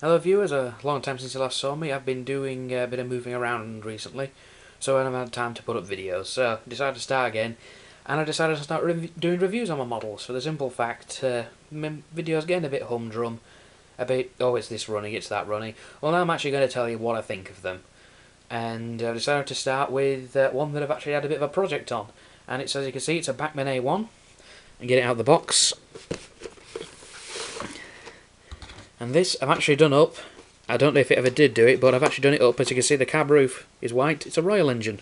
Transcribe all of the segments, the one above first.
Hello viewers, a long time since you last saw me. I've been doing a bit of moving around recently, so I haven't had time to put up videos. So I decided to start again, and I decided to start doing reviews on my models for the simple fact my videos getting a bit humdrum, a bit, oh it's this running, it's that running. Well now I'm actually going to tell you what I think of them. And I decided to start with one that I've actually had a bit of a project on. And it's, as you can see, it's a Bachmann A1. And get it out of the box. And this I've actually done up. I don't know if it ever did do it, but I've actually done it up. As you can see, the cab roof is white. It's a Royal engine.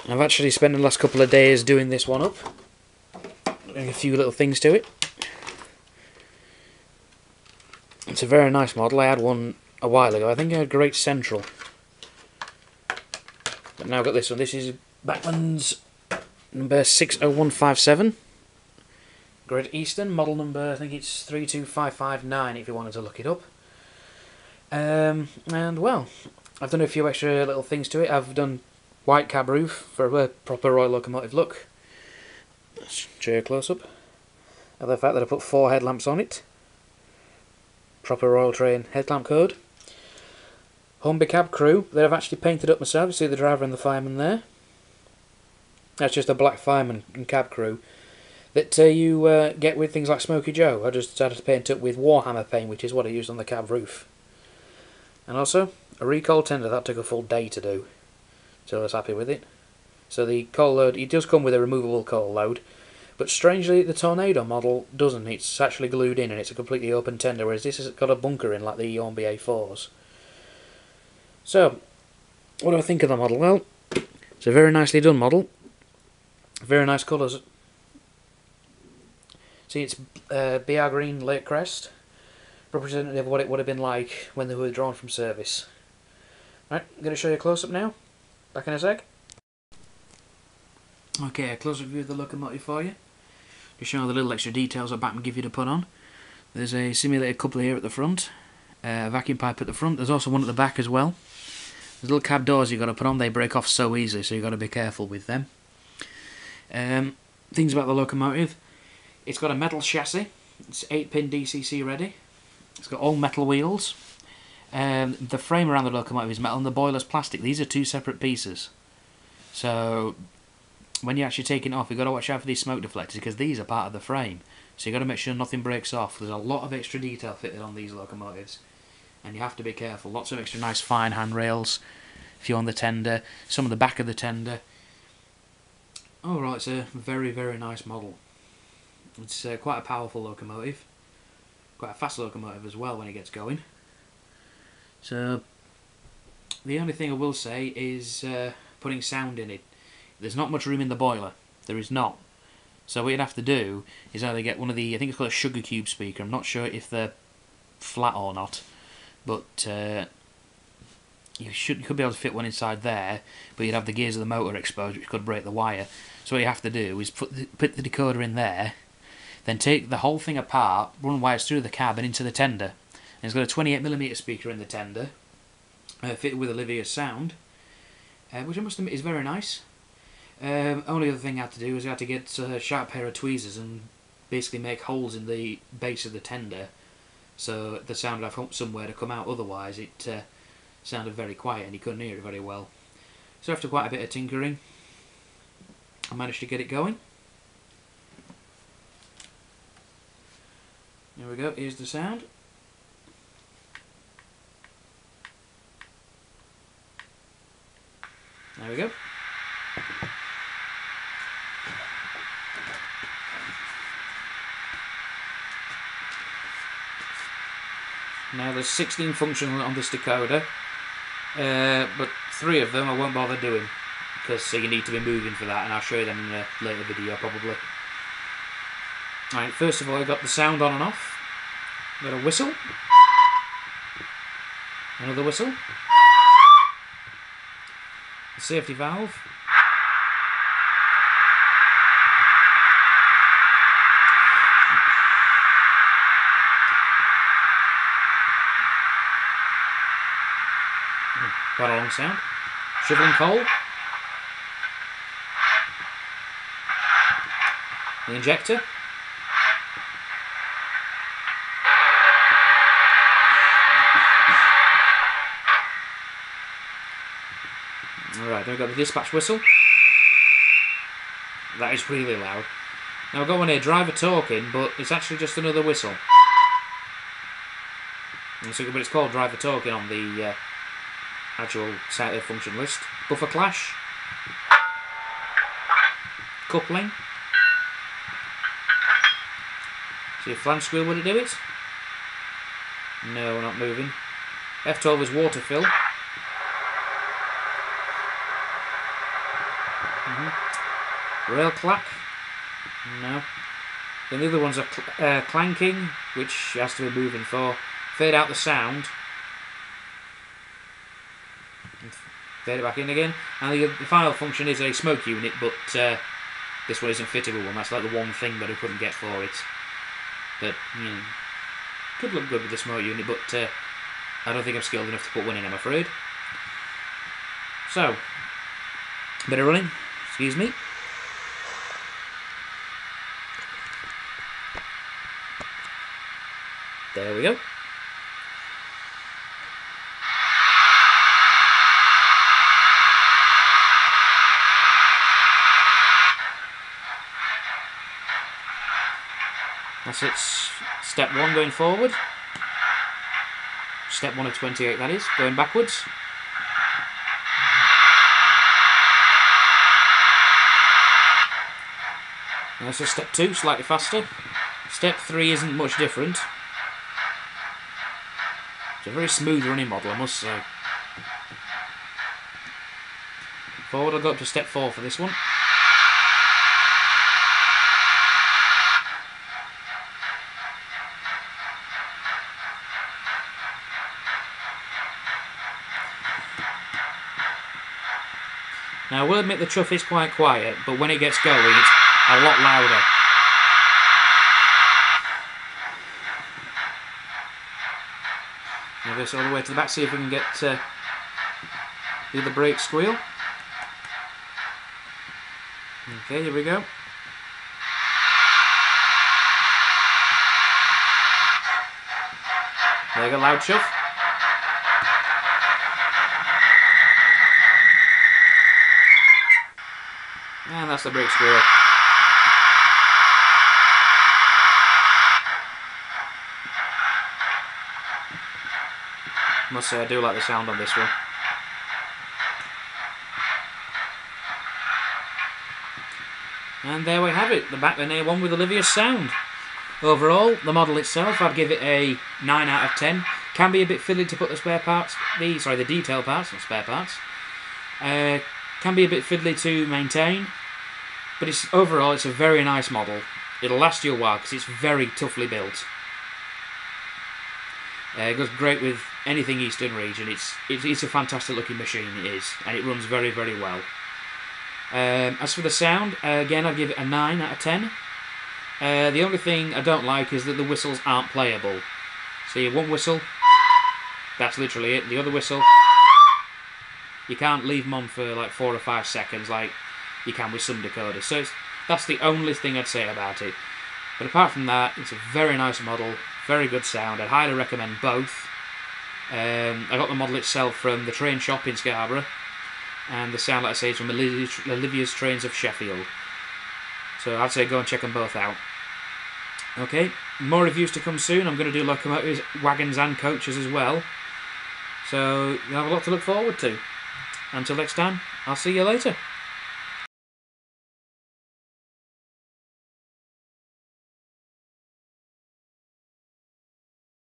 I've actually spent the last couple of days doing this one up. Doing a few little things to it. It's a very nice model. I had one a while ago. I think I had Great Central. But now I've got this one. This is Bachmann's number 60157. Great Eastern, model number, I think it's 32559 if you wanted to look it up. And well, I've done a few extra little things to it. I've done white cab roof for a proper Royal Locomotive look. Let's show you a close up. And the fact that I put 4 headlamps on it. Proper Royal Train headlamp code. Humby cab crew that I've actually painted up myself. You see the driver and the fireman there. That's just a black fireman and cab crew that you get with things like Smoky Joe. I just decided to paint up with Warhammer paint, which is what I used on the cab roof. And also, a recoil tender, that took a full day to do. So I was happy with it. So the coal load, it does come with a removable coal load, but strangely the Tornado model doesn't. It's actually glued in and it's a completely open tender, whereas this has got a bunker in like the Olivias A4s. So, what do I think of the model? Well, it's a very nicely done model. Very nice colours. See, it's BR Green Lake Crest, representative of what it would have been like when they were withdrawn from service. Right, I'm going to show you a close-up now. Back in a sec. Okay, a close-up view of the locomotive for you. Just show the little extra details that Bachmann give you to put on. There's a simulated coupler here at the front, a vacuum pipe at the front. There's also one at the back as well. There's little cab doors you've got to put on. They break off so easily, so you've got to be careful with them. Things about the locomotive. It's got a metal chassis. It's 8-pin DCC ready. It's got all metal wheels. The frame around the locomotive is metal and the boiler's plastic. These are 2 separate pieces. So when you're actually taking it off, you've got to watch out for these smoke deflectors because these are part of the frame. So you've got to make sure nothing breaks off. There's a lot of extra detail fitted on these locomotives. And you have to be careful. Lots of extra nice fine handrails. If you're on the tender. Some of the back of the tender. Alright, it's a very, very nice model. It's quite a powerful locomotive. Quite a fast locomotive as well when it gets going. So, the only thing I will say is putting sound in it. There's not much room in the boiler. There is not. So what you'd have to do is either get one of the, I think it's called a sugar cube speaker. I'm not sure if they're flat or not. But you could be able to fit one inside there, but you'd have the gears of the motor exposed, which could break the wire. So what you have to do is put the decoder in there, then take the whole thing apart, run wires through the cab and into the tender. And it's got a 28mm speaker in the tender, fitted with Olivias sound, which I must admit is very nice. Only other thing I had to do was I had to get a sharp pair of tweezers and basically make holes in the base of the tender, so the sound would have somewhere to come out. Otherwise, it sounded very quiet and you couldn't hear it very well. So after quite a bit of tinkering, I managed to get it going. There we go, here's the sound. There we go. Now there's 16 functions on this decoder, but 3 of them I won't bother doing because you need to be moving for that, and I'll show you them in a later video probably. Alright, first of all I've got the sound on and off. I've got a whistle, another whistle, a safety valve, quite a long sound, shoveling coal, the injector, Alright, then we've got the dispatch whistle. That is really loud. Now I've got one here, driver talking, but it's actually just another whistle. But it's called driver talking on the actual function list. Buffer clash. Coupling. See a flange squeal, would it do it? No, not moving. F12 is water fill. Rail clack. No. Then the other ones are clanking, which has to be moving for. Fade out the sound. Fade it back in again. And the final function is a smoke unit, but this one isn't fitted with one. That's like the one thing that I couldn't get for it. But, you know, could look good with the smoke unit, but I don't think I'm skilled enough to put one in, I'm afraid. So, bit of running. Excuse me. There we go. That's it. Step 1 going forward. Step 1 of 28, that is. Going backwards. And that's just step 2, slightly faster. Step 3 isn't much different. It's a very smooth running model, I must say. Forward, I'll go up to step 4 for this one. Now, I will admit the chuff is quite quiet, but when it gets going, it's a lot louder. Now, this all the way to the back, see if we can get do the brake squeal. Okay, here we go. There you go, loud chuff. And that's the brake squeal. Must say I do like the sound on this one. And there we have it, the Bachmann A1 with Olivias sound. Overall, the model itself, I'd give it a 9 out of 10. Can be a bit fiddly to put the spare parts, the detail parts, not spare parts. Can be a bit fiddly to maintain, but overall it's a very nice model. It'll last you a while because it's very toughly built. It goes great with anything Eastern region. It's a fantastic looking machine, it is, and it runs very, very well. As for the sound, again I'd give it a 9 out of 10. The only thing I don't like is that the whistles aren't playable. See, one whistle, that's literally it. The other whistle, you can't leave them on for like 4 or 5 seconds like you can with some decoders. So that's the only thing I'd say about it. But apart from that, it's a very nice model, very good sound. I'd highly recommend both. I got the model itself from the train shop in Scarborough, and the sound, like I say, is from Olivias Trains of Sheffield. So I'd say go and check them both out. Okay, more reviews to come soon. I'm going to do locomotives, wagons and coaches as well. So you have a lot to look forward to. Until next time, I'll see you later.